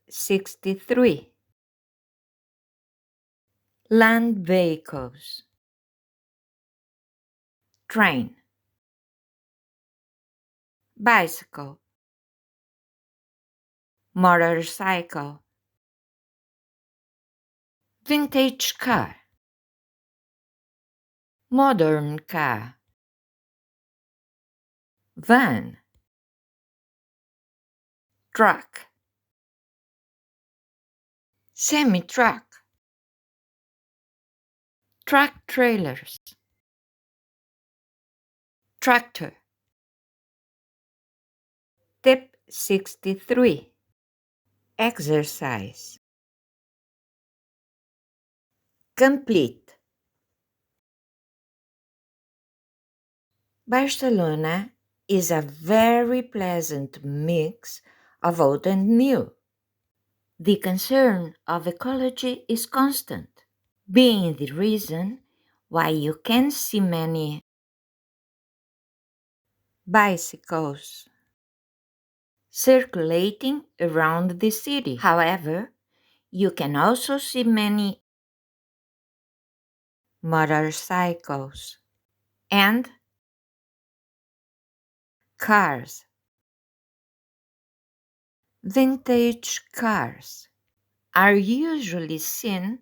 63. Land vehicles. Train. Bicycle. Motorcycle. Vintage car. Modern car. Van. Truck. Semi-truck. Truck trailers. Tractor. Tip 63. Exercise. Complete. Barcelona is a very pleasant mix of old and new. The concern of ecology is constant, being the reason why you can see many bicycles circulating around the city. However, you can also see many motorcycles and cars. Vintage cars are usually seen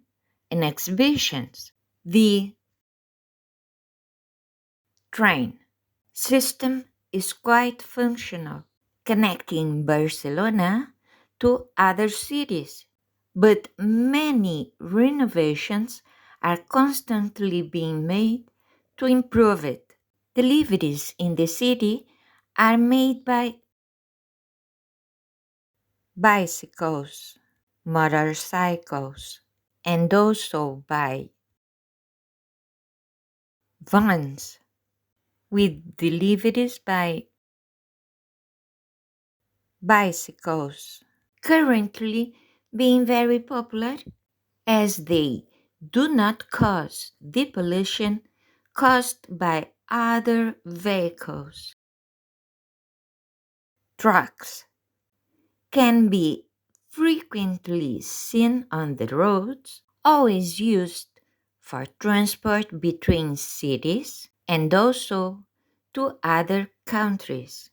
in exhibitions. The train system is quite functional, connecting Barcelona to other cities, but many renovations are constantly being made to improve it. Deliveries in the city are made by bicycles, motorcycles, and also by vans, with deliveries by bicycles currently being very popular as they do not cause the pollution caused by other vehicles. Trucks can be frequently seen on the roads, always used for transport between cities and also to other countries.